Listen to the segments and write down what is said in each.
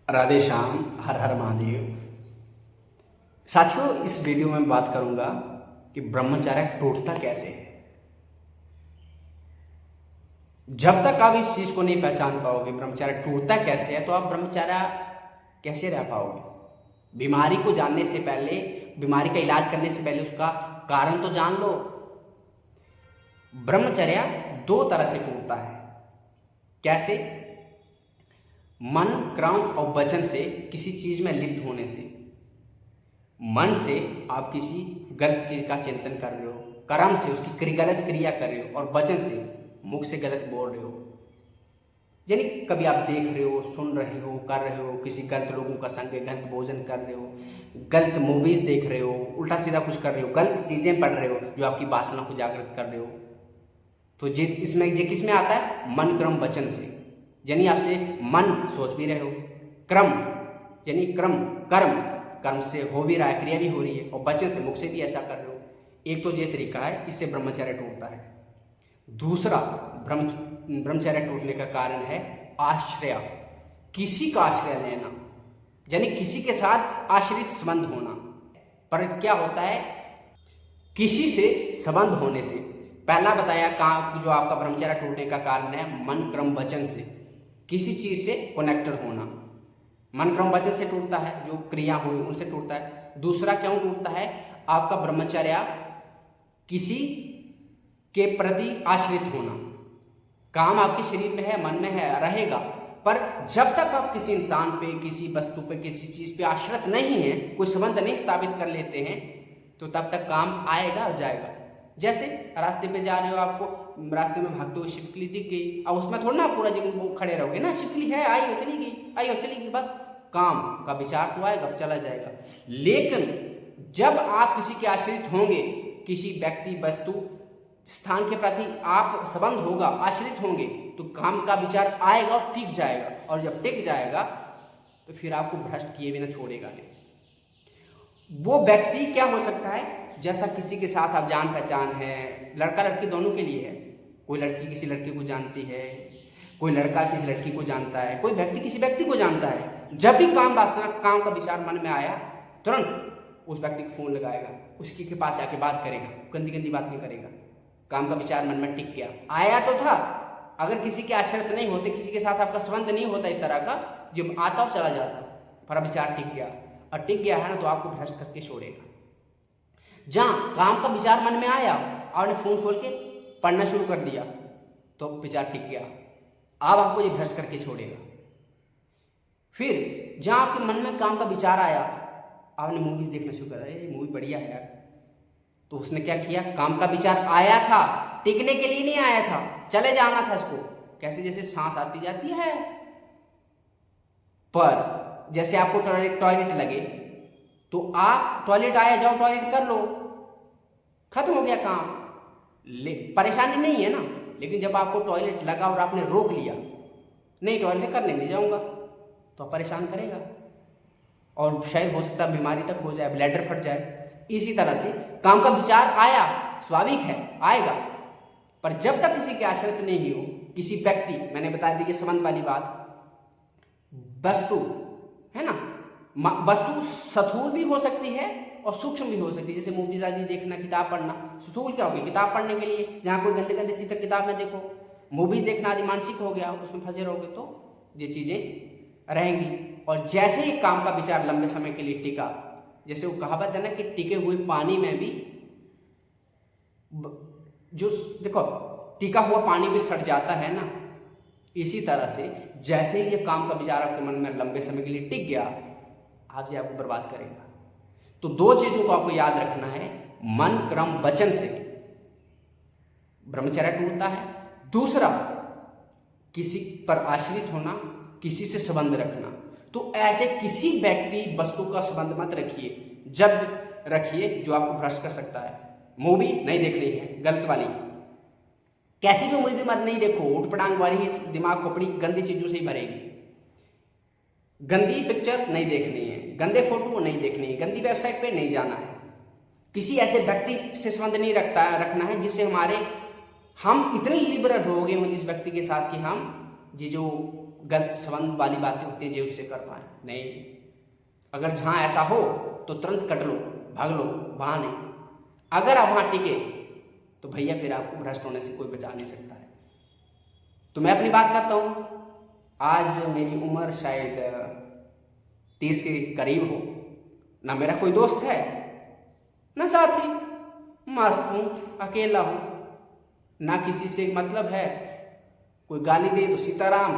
राधे श्याम, हर हर महादेव। साथियों, इस वीडियो में बात करूंगा कि ब्रह्मचर्य टूटता कैसे है। जब तक आप इस चीज को नहीं पहचान पाओगे ब्रह्मचर्य टूटता कैसे है, तो आप ब्रह्मचर्य कैसे रह पाओगे। बीमारी को जानने से पहले, बीमारी का इलाज करने से पहले उसका कारण तो जान लो। ब्रह्मचर्य दो तरह से टूटता है। कैसे? मन, क्रम और वचन से, किसी चीज में लिप्त होने से। मन से आप किसी गलत चीज का चिंतन कर रहे हो, कर्म से उसकी गलत क्रिया कर रहे हो, और वचन से मुख से गलत बोल रहे हो। यानी कभी आप देख रहे हो, सुन रहे हो, कर रहे हो, किसी गलत लोगों का संग, गलत भोजन कर रहे हो, गलत मूवीज देख रहे हो, उल्टा सीधा कुछ कर रहे हो, गलत चीजें पढ़ रहे हो जो आपकी वासना को जागृत कर रहे हो। तो ये किस में आता है? मन, क्रम, वचन से। यानी आपसे मन सोच भी रहे हो, क्रम यानी कर्म से हो भी रहा है, क्रिया भी हो रही है, और वचन से, मुख से भी ऐसा कर रहे हो। एक तो ये तरीका है, इससे ब्रह्मचर्य टूटता है। दूसरा ब्रह्मचर्य टूटने का कारण है आश्रय, किसी का आश्रय लेना, यानी किसी के साथ आश्रित संबंध होना। पर क्या होता है, किसी से संबंध होने से, पहला बताया जो आपका ब्रह्मचर्य टूटने का कारण है मन, क्रम, वचन से, किसी चीज से कनेक्टेड होना। मन, क्रम, वचन से टूटता है, जो क्रिया हुई उनसे टूटता है। दूसरा क्यों टूटता है? आपका ब्रह्मचर्य किसी के प्रति आश्रित होना। काम आपके शरीर में है, मन में है, रहेगा, पर जब तक आप किसी इंसान पे, किसी वस्तु पे, किसी चीज पे आश्रित नहीं है, कोई संबंध नहीं स्थापित कर लेते हैं, तो तब तक काम आएगा और जाएगा। जैसे रास्ते पे जा रहे हो, आपको रास्ते में भागते हुए छिपकली दिख गई, अब उसमें थोड़ा ना पूरा जीवन वो खड़े रहोगे ना, छिपकली है, आई हो चली गई, आई हो चली गई, बस काम का विचार तो आएगा, चला जाएगा। लेकिन जब आप किसी के आश्रित होंगे, किसी व्यक्ति, वस्तु, स्थान के प्रति आप संबंध होगा, आश्रित होंगे, तो काम का विचार आएगा और टिक जाएगा, और जब टिक जाएगा तो फिर आपको भ्रष्ट किए बिना छोड़ेगा नहीं। वो व्यक्ति क्या हो सकता है? जैसा किसी के साथ आप जान पहचान है, लड़का लड़की दोनों के लिए है। कोई लड़की किसी लड़के को जानती है, कोई लड़का किसी लड़की को जानता है, कोई व्यक्ति किसी व्यक्ति को जानता है। जब भी काम वासना, काम का विचार मन में आया, तुरंत उस व्यक्ति को फोन लगाएगा, उसके के पास जाके बात करेगा, गंदी गंदी बातें करेगा। काम का विचार मन में टिक गया, आया तो था। अगर किसी के आश्रित नहीं होते, किसी के साथ आपका संबंध नहीं होता इस तरह का, जब आता और चला जाता, पर विचार टिक गया, और टिक गया है ना, तो आपको भ्रष्ट करके छोड़ेगा। जहां काम का विचार मन में आया, आपने फोन खोल के पढ़ना शुरू कर दिया, तो विचार टिक गया, अब आपको ये भ्रष्ट करके छोड़ेगा। फिर जहां आपके मन में काम का विचार आया, आपने मूवीज देखना शुरू करा, ये मूवी बढ़िया है यार, तो उसने क्या किया? काम का विचार आया था, टिकने के लिए नहीं आया था, चले जाना था इसको। कैसे? जैसे सांस आती जाती है, पर जैसे आपको टॉयलेट लगे, तो आप टॉयलेट आया, जाओ टॉयलेट कर लो, खत्म हो गया काम, परेशानी नहीं है ना। लेकिन जब आपको टॉयलेट लगा और आपने रोक लिया, नहीं टॉयलेट करने नहीं जाऊंगा, तो परेशान करेगा, और शायद हो सकता है बीमारी तक हो जाए, ब्लैडर फट जाए। इसी तरह से काम का विचार आया, स्वाभाविक है, आएगा, पर जब तक किसी के आश्रित नहीं हो, किसी व्यक्ति, मैंने बता दी संबंध वाली बात, वस्तु है ना, वस्तु स्थूल भी हो सकती है और सूक्ष्म भी हो सकती है। जैसे मूवीज आदि देखना, किताब पढ़ना, स्थूल क्या होगी? किताब पढ़ने के लिए, जहाँ कोई गंदे गंदे चित्र किताब में देखो। मूवीज देखना आदि मानसिक हो गया, उसमें फंसे रहोगे तो ये चीजें रहेंगी। और जैसे ही काम का विचार लंबे समय के लिए टिका, जैसे वो कहावत है ना कि टिके हुए पानी में भी, जो देखो टिका हुआ पानी भी सड़ जाता है ना, इसी तरह से जैसे ही ये काम का विचार आपके मन में लंबे समय के लिए टिक गया, आज ये आपको बर्बाद करेगा। तो दो चीजों को आपको याद रखना है, मन, क्रम, वचन से ब्रह्मचर्य टूटता है। दूसरा, किसी पर आश्रित होना, किसी से संबंध रखना। तो ऐसे किसी व्यक्ति, वस्तु का संबंध मत रखिए, जब रखिए जो आपको भ्रष्ट कर सकता है। मूवी नहीं देख रही है गलत वाली, कैसी भी मूवी मत नहीं देखो, उठपटांग वाली, दिमाग खोपड़ी गंदी चीजों से ही भरेगी। गंदी पिक्चर नहीं देखनी है, गंदे फोटो नहीं देखनी है, गंदी वेबसाइट पे नहीं जाना है, किसी ऐसे व्यक्ति से संबंध नहीं रखना है जिससे हम इतने लिबरल हो गए हों जिस व्यक्ति के साथ कि हम ये जो गलत संबंध वाली बातें होती हैं जो उससे कर पाए। नहीं, अगर जहाँ ऐसा हो तो तुरंत कट लो, भाग लो, वहाँ नहीं। अगर आप वहाँ टिके तो भैया फिर आपको भ्रष्ट होने से कोई बचा नहीं सकता है। तो मैं अपनी बात करता हूँ। आज मेरी उम्र शायद 30 के करीब हो, ना मेरा कोई दोस्त है ना साथी, मस्त हूँ, अकेला हूँ, ना किसी से मतलब है। कोई गाली दे तो सीताराम,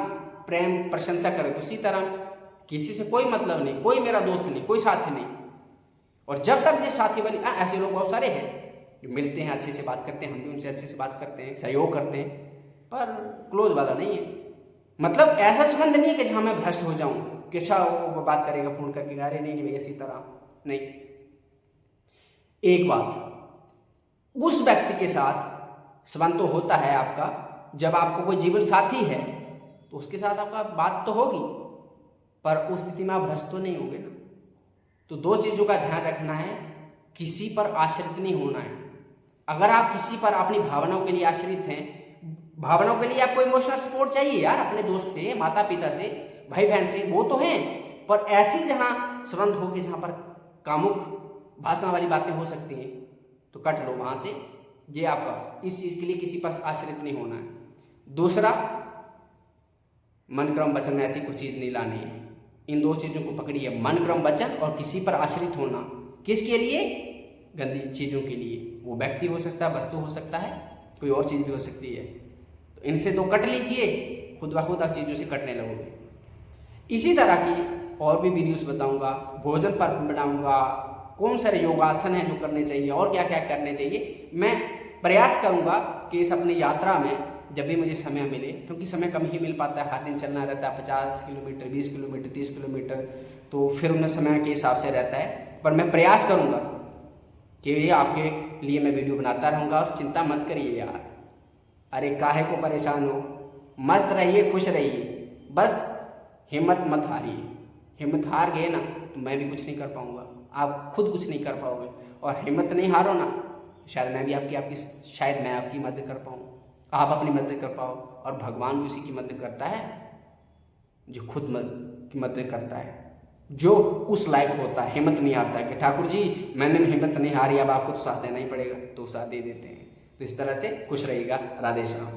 प्रेम प्रशंसा करे तो सीताराम, किसी से कोई मतलब नहीं, कोई मेरा दोस्त नहीं, कोई साथी नहीं। और जब तक ये साथी वाली ऐसे लोग बहुत सारे हैं जो मिलते हैं, अच्छे से बात करते हैं, हम भी उनसे अच्छे से बात करते हैं, सहयोग करते हैं, पर क्लोज वाला नहीं है। मतलब ऐसा संबंध नहीं है कि जहाँ मैं भ्रष्ट हो जाऊँ कि अच्छा वो बात करेगा फोन करके, अरे नहीं भैया सीताराम, नहीं। एक बात, उस व्यक्ति के साथ संबंध तो होता है आपका, जब आपको कोई जीवन साथी है तो उसके साथ आपका बात तो होगी, पर उस स्थिति में आप भ्रष्ट तो नहीं होंगे ना। तो दो चीज़ों का ध्यान रखना है, किसी पर आश्रित नहीं होना है। अगर आप किसी पर अपनी भावनाओं के लिए आश्रित हैं, भावनाओं के लिए आपको इमोशनल सपोर्ट चाहिए यार, अपने दोस्त से, माता पिता से, भाई बहन से, वो तो हैं, पर ऐसी जहाँ संबंध होगी जहाँ पर कामुक भाषण वाली बातें हो सकती हैं तो कट लो वहाँ से। ये आपका इस चीज़ के लिए किसी पर आश्रित नहीं होना है। दूसरा, मन क्रम वचन में ऐसी कोई चीज़ नहीं लानी है। इन दो चीज़ों को पकड़िए, मन क्रम वचन और किसी पर आश्रित होना। किसके लिए? गंदी चीज़ों के लिए। वो व्यक्ति हो सकता है, वस्तु हो सकता है, कोई और चीज़ भी हो सकती है। तो इनसे तो कट लीजिए, खुद ब खुद आप चीज़ों से कटने लगोगे। इसी तरह की और भी वीडियोस बताऊंगा, भोजन पर बनाऊंगा, कौन सारे योगासन हैं जो करने चाहिए और क्या क्या करने चाहिए। मैं प्रयास करूंगा कि इस अपनी यात्रा में जब भी मुझे समय मिले, क्योंकि समय कम ही मिल पाता है, हर दिन चलना रहता है 50 किलोमीटर, 20 किलोमीटर, 30 किलोमीटर, तो फिर उनमें समय के हिसाब से रहता है। पर मैं प्रयास करूंगा कि आपके लिए मैं वीडियो बनाता रहूँगा। और चिंता मत करिए यार, अरे काहे को परेशान हो, मस्त रहिए, खुश रहिए, बस हिम्मत मत हारिए। हिम्मत हार गए ना तो मैं भी कुछ नहीं कर पाऊँगा, आप खुद कुछ नहीं कर पाओगे। और हिम्मत नहीं हारो ना, शायद मैं भी शायद मैं आपकी मदद कर पाऊँ, आप अपनी मदद कर पाओ। और भगवान भी उसी की मदद करता है जो खुद की मदद करता है, जो उस लायक होता है। हिम्मत नहीं आता है कि ठाकुर जी मैंने हिम्मत नहीं हारी, अब आपको तो साथ देना ही पड़ेगा, तो साथ दे देते हैं। तो इस तरह से खुश रहिएगा। राधे श्याम।